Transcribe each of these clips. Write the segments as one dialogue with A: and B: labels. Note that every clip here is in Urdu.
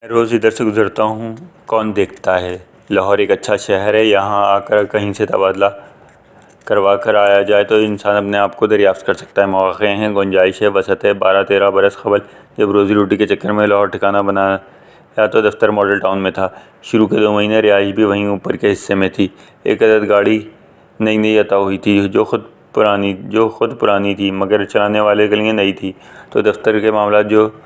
A: میں روز ادھر سے گزرتا ہوں، کون دیکھتا ہے۔ لاہور ایک اچھا شہر ہے، یہاں آ کر کہیں سے تبادلہ کروا کر آیا جائے تو انسان اپنے آپ کو دریافت کر سکتا ہے۔ مواقع ہیں، گنجائش ہے، وسعت ہے۔ 12-13 برس قبل جب روزی روٹی کے چکر میں لاہور ٹھکانہ بنایا تو دفتر ماڈل ٹاؤن میں تھا۔ شروع کے 2 مہینے رہائش بھی وہیں اوپر کے حصے میں تھی۔ ایک عدد گاڑی نئی عطا ہوئی تھی جو خود پرانی تھی، مگر چلانے والے کے لیے نئی تھی، تو دفتر کے معاملات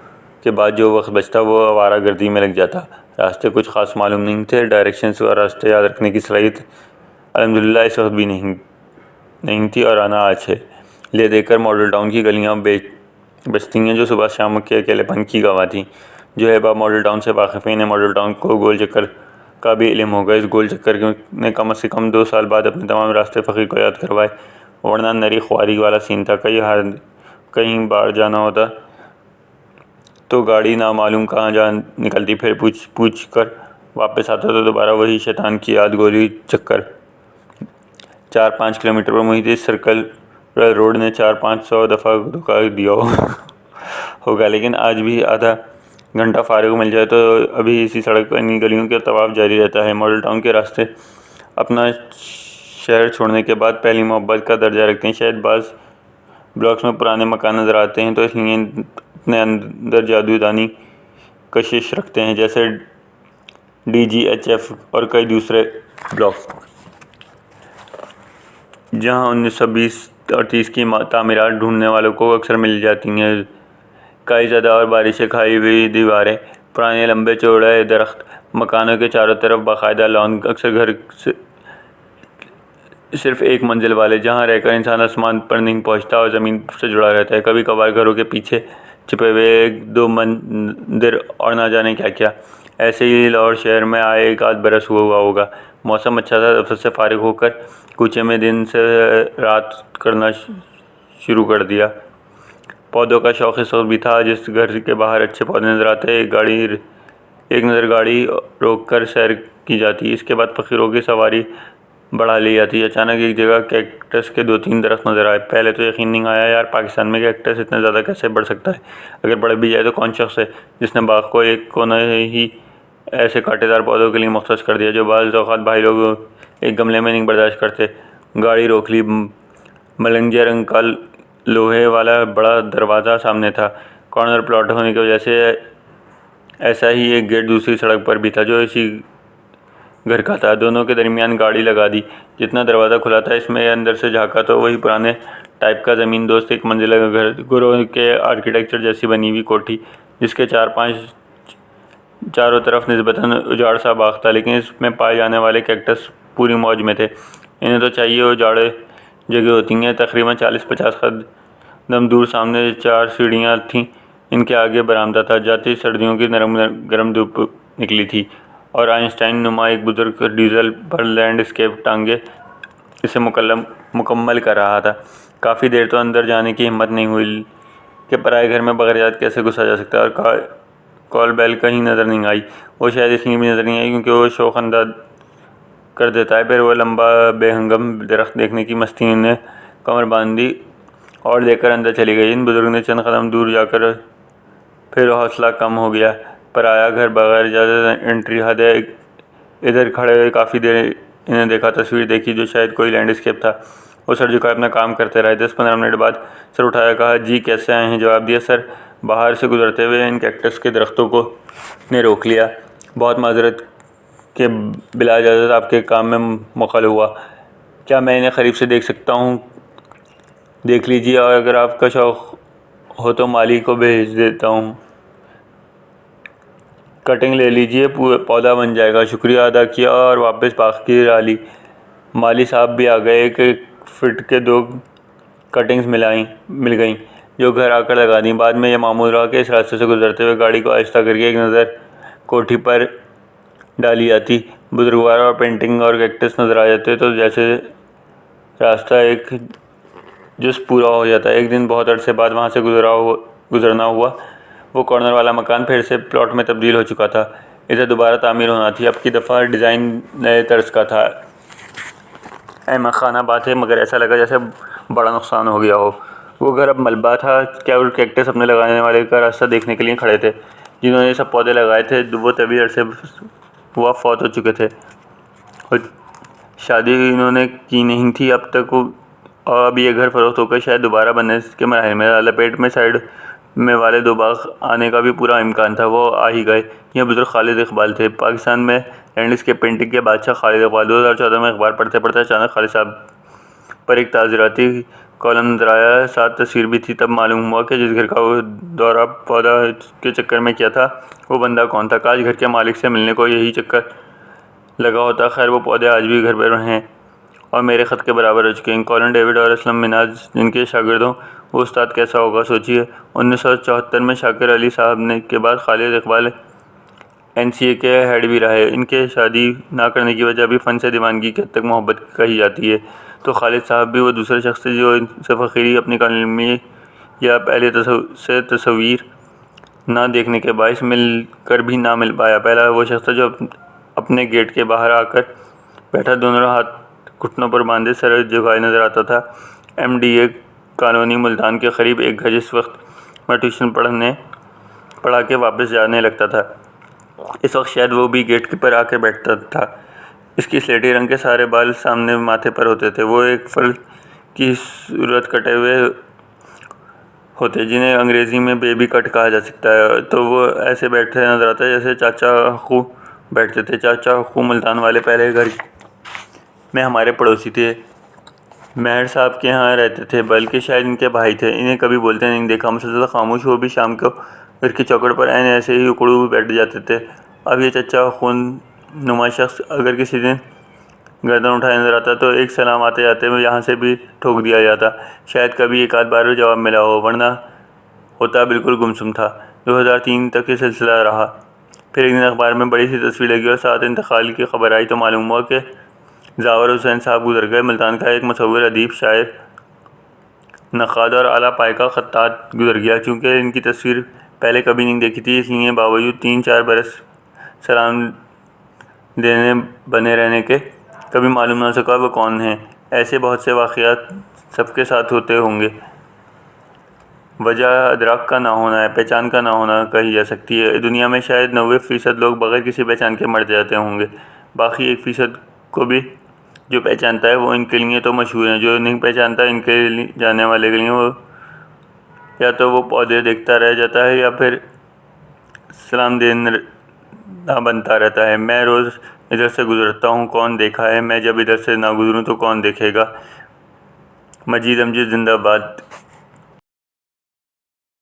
A: کے بعد جو وقت بچتا وہ آوارہ گردی میں لگ جاتا۔ راستے کچھ خاص معلوم نہیں تھے، ڈائریکشنز اور راستے یاد رکھنے کی صلاحیت الحمدللہ اس وقت بھی نہیں تھی اور آنا آج ہے۔ لے دے کر ماڈل ٹاؤن کی گلیاں بستی ہیں جو صبح شام کے اکیلے پن کی گواہ تھیں۔ جو احباب ماڈل ٹاؤن سے واقف ہیں، انہیں ماڈل ٹاؤن کو گول چکر کا بھی علم ہوگا۔ اس گول چکر نے کم از کم 2 سال بعد اپنے تمام راستے فقیر کو یاد کروائے، ورنہ نری خواری والا سین تھا۔ کہیں بار جانا ہوتا تو گاڑی نامعلوم کہاں جا نکلتی، پھر پوچھ کر واپس آتا تو دوبارہ وہی شیطان کی یاد گولی چکر۔ 4-5 کلومیٹر پر محیط اس سرکل روڈ نے 400-500 دفعہ دھوکہ دیا ہوگا، لیکن آج بھی آدھا گھنٹہ فارغ مل جائے تو ابھی اسی سڑک پر انہی گلیوں کا طواف جاری رہتا ہے۔ ماڈل ٹاؤن کے راستے اپنا شہر چھوڑنے کے بعد پہلی محبت کا درجہ رکھتے ہیں۔ شاید بعض بلاکس میں پرانے مکان نظر آتے ہیں تو اس لیے اپنے اندر جادوئی کشش رکھتے ہیں، جیسے DGHF اور کئی دوسرے بلاکس، جہاں 1920 اور 30 کی تعمیرات ڈھونڈنے والوں کو اکثر مل جاتی ہیں۔ کائی زدہ اور بارش سے کھائی ہوئی دیواریں، پرانے لمبے چوڑے درخت، مکانوں کے چاروں طرف باقاعدہ لان، اکثر گھر صرف ایک منزل والے، جہاں رہ کر انسان آسمان پر نہیں پہنچتا اور زمین سے جڑا رہتا ہے۔ کبھی کبھار گھروں کے پیچھے چھپے ہوئے 1-2 مندر اور نہ جانے کیا۔ ایسے ہی لاہور شہر میں آئے 1 برس ہوا ہوگا۔ موسم اچھا تھا، دفتر سے فارغ ہو کر کوچے میں دن سے رات کرنا شروع کر دیا۔ پودوں کا شوق اس وقت بھی تھا۔ جس گھر کے باہر اچھے پودے نظر آتے، ایک نظر گاڑی روک کر سیر کی جاتی، اس کے بعد فقیروں کی سواری بڑھا لی جاتی۔ اچانک ایک جگہ کیکٹس کے 2-3 درخت نظر آئے۔ پہلے تو یقین نہیں آیا، یار پاکستان میں کیکٹس اتنے زیادہ کیسے بڑھ سکتا ہے؟ اگر بڑھ بھی جائے تو کون شخص ہے جس نے باغ کو ایک کونا ہی ایسے کانٹے دار پودوں کے لیے مختص کر دیا جو بعض اوقات بھائی لوگ ایک گملے میں نہیں برداشت کرتے۔ گاڑی روک لی۔ ملنگے رنگ کا لوہے والا بڑا دروازہ سامنے تھا۔ کارنر پلاٹ ہونے کی وجہ سے ایسا ہی ایک گیٹ دوسری سڑک پر بھی تھا جو اسی گھر کا تھا۔ دونوں کے درمیان گاڑی لگا دی۔ جتنا دروازہ کھلا تھا اس میں اندر سے جھانکا تو وہی پرانے ٹائپ کا زمین دوست 1 منزلہ کا گھر، گھروں کے آرکیٹیکچر جیسی بنی ہوئی کوٹھی، جس کے چاروں طرف نسبتاً اجاڑ سا باغ تھا، لیکن اس میں پائے جانے والے کیکٹس پوری موج میں تھے۔ انہیں تو چاہیے اجاڑ جگہ ہوتی ہیں۔ تقریباً 40-50 قدم دور سامنے 4 سیڑھیاں تھیں، ان کے آگے برآمدہ تھا۔ جاتی سردیوں کی نرم گرم دھوپ نکلی تھی اور آئنسٹائن نما ایک بزرگ ڈیزل پر لینڈ اسکیپ ٹانگے اسے مکمل کر رہا تھا۔ کافی دیر تو اندر جانے کی ہمت نہیں ہوئی کہ پرائے گھر میں بغیر اجازت کیسے گھسا جا سکتا ہے، اور کال بیل کہیں نظر نہیں آئی۔ وہ شاید اس لیے بھی نظر نہیں آئی کیونکہ وہ شوق انداز کر دیتا ہے۔ پھر وہ لمبا بے ہنگم درخت دیکھنے کی مستی نے کمر باندھی اور دیکھ کر اندر چلی گئی۔ ان بزرگ نے چند قدم دور جا کر پھر حوصلہ کم ہو گیا۔ پرایا گھر، بغیر اجازت انٹری، حد ہے۔ ادھر کھڑے ہوئے کافی دیر انہیں دیکھا، تصویر دیکھی جو شاید کوئی لینڈ اسکیپ تھا۔ وہ سر جھکائے اپنا کام کرتے رہے۔ 10-15 منٹ بعد سر اٹھایا، کہا، جی کیسے آئے ہیں؟ جواب دیا، سر باہر سے گزرتے ہوئے ان کیکٹس کے درختوں نے روک لیا، بہت معذرت کہ بلا اجازت آپ کے کام میں مخل ہوا، کیا میں انہیں قریب سے دیکھ سکتا ہوں؟ دیکھ لیجیے، اور اگر آپ کا شوق ہو تو مالی کو بھیج دیتا ہوں، کٹنگ لے لیجیے، پودا بن جائے گا۔ شکریہ ادا کیا اور واپس باغ کی راہ لی۔ مالی صاحب بھی آ گئے۔ 1 فٹ کے 2 کٹنگز مل گئیں جو گھر آ کر لگا دیں۔ بعد میں یہ معمول رہا کہ اس راستے سے گزرتے ہوئے گاڑی کو آہستہ کر کے ایک نظر کوٹھی پر ڈالی جاتی۔ بزرگوار اور پینٹنگ اور کیکٹس نظر آ جاتے تو جیسے راستہ ایک جز پورا ہو جاتا۔ ایک دن بہت عرصے بعد وہاں سے گزرنا ہوا۔ وہ کارنر والا مکان پھر سے پلاٹ میں تبدیل ہو چکا تھا۔ اسے دوبارہ تعمیر ہونا تھی۔ اب کی دفعہ ڈیزائن نئے طرز کا تھا۔ احمق خانہ بات ہے، مگر ایسا لگا جیسے بڑا نقصان ہو گیا ہو۔ وہ گھر اب ملبہ تھا اور کیکٹس اپنے لگانے والے کا راستہ دیکھنے کے لیے کھڑے تھے۔ جنہوں نے یہ سب پودے لگائے تھے وہ طویل عرصے ہوا فوت ہو چکے تھے، اور شادی انہوں نے کی نہیں تھی اب تک، اور اب یہ گھر فروخت ہو کر شاید دوبارہ بننے کے مراحل میں، لپیٹ میں سائڈ میں والے 2 باغ آنے کا بھی پورا امکان تھا، وہ آ ہی گئے۔ یہ بزرگ خالد اقبال تھے، پاکستان میں لینڈسکیپ پینٹنگ کے بادشاہ خالد اقبال۔ 2014 میں اخبار پڑھتے پڑھتے اچانک خالد صاحب پر ایک تعزیراتی کالم نظر آیا، ساتھ تصویر بھی تھی۔ تب معلوم ہوا کہ جس گھر کا وہ دورہ پودا کے چکر میں کیا تھا وہ بندہ کون تھا۔ کاش گھر کے مالک سے ملنے کو یہی چکر لگا ہوتا۔ خیر وہ پودے آج بھی گھر پر ہیں اور میرے خط کے برابر ہو چکے ہیں۔ کالن ڈیوڈ اور اسلم مناج جن کے شاگرد ہوں، وہ استاد کیسا ہوگا سوچیے۔ 1974 میں شاکر علی صاحب کے بعد خالد اقبال NCA کے ہیڈ بھی رہے۔ ان کے شادی نہ کرنے کی وجہ بھی فن سے دیوانگی کی حد تک محبت کہی جاتی ہے۔ تو خالد صاحب بھی وہ دوسرے شخص تھے جو ان سے فقیری، اپنی کالمی یا پہلے سے تصویر نہ دیکھنے کے باعث مل کر بھی نہ مل پایا۔ پہلا وہ شخص تھا جو اپنے گیٹ کے باہر آ کر بیٹھا، دونوں ہاتھ گھٹنوں پر باندھے سر جھکائے نظر آتا تھا۔ MDA کالونی ملتان کے قریب ایک گھر، جس وقت میں ٹیوشن پڑھا کے واپس جانے لگتا تھا، اس وقت شاید وہ بھی گیٹ پر آ کر بیٹھتا تھا۔ اس کی سلیٹی رنگ کے سارے بال سامنے ماتھے پر ہوتے تھے، وہ ایک پھل کی صورت کٹے ہوئے ہوتے جنہیں انگریزی میں بیبی کٹ کہا جا سکتا ہے، تو وہ ایسے بیٹھے نظر آتا جیسے چاچا حقو بیٹھتے تھے۔ چاچا حقو ملتان والے پہلے گھر میں ہمارے پڑوسی تھے، مہر صاحب کے ہاں رہتے تھے، بلکہ شاید ان کے بھائی تھے۔ انہیں کبھی بولتے نہیں دیکھا، مسلسل خاموش، وہ بھی شام کو گھر کی چوکھٹ پر عین ایسے ہی اکڑو ہوئے بیٹھ جاتے تھے۔ اب یہ چچا خون نما شخص اگر کسی دن گردن اٹھائے نظر آتا تو ایک سلام آتے جاتے میں یہاں سے بھی ٹھوک دیا جاتا، شاید کبھی ایک آدھ بار جواب ملا ہو، ورنہ ہوتا بالکل گمسم تھا۔ 2003 تک یہ سلسلہ رہا۔ پھر ایک دن اخبار میں بڑی سی تصویر لگی اور ساتھ انتقال کی خبر آئی تو معلوم ہوا کہ زاور حسین صاحب گزر گئے۔ ملتان کا ایک مصور، ادیب، شاعر، نقاد اور اعلیٰ پائے کا خطاط گزر گیا۔ چونکہ ان کی تصویر پہلے کبھی نہیں دیکھی تھی، اس لیے باوجود 3-4 برس سلام دینے بنے رہنے کے کبھی معلوم نہ ہو سکا وہ کون ہیں۔ ایسے بہت سے واقعات سب کے ساتھ ہوتے ہوں گے۔ وجہ ادراک کا نہ ہونا ہے، پہچان کا نہ ہونا کہی جا سکتی ہے۔ دنیا میں شاید 90% لوگ بغیر کسی پہچان کے مر جاتے ہوں گے، باقی 1% کو بھی جو پہچانتا ہے وہ ان کے لیے تو مشہور ہیں، جو نہیں پہچانتا ان کے جاننے والے کے لیے وہ یا تو وہ پودے دیکھتا رہ جاتا ہے یا پھر سلام دینا بنتا رہتا ہے۔ میں روز ادھر سے گزرتا ہوں، کون دیکھا ہے؟ میں جب ادھر سے نہ گزروں تو کون دیکھے گا؟ مجید امجد زندہ باد۔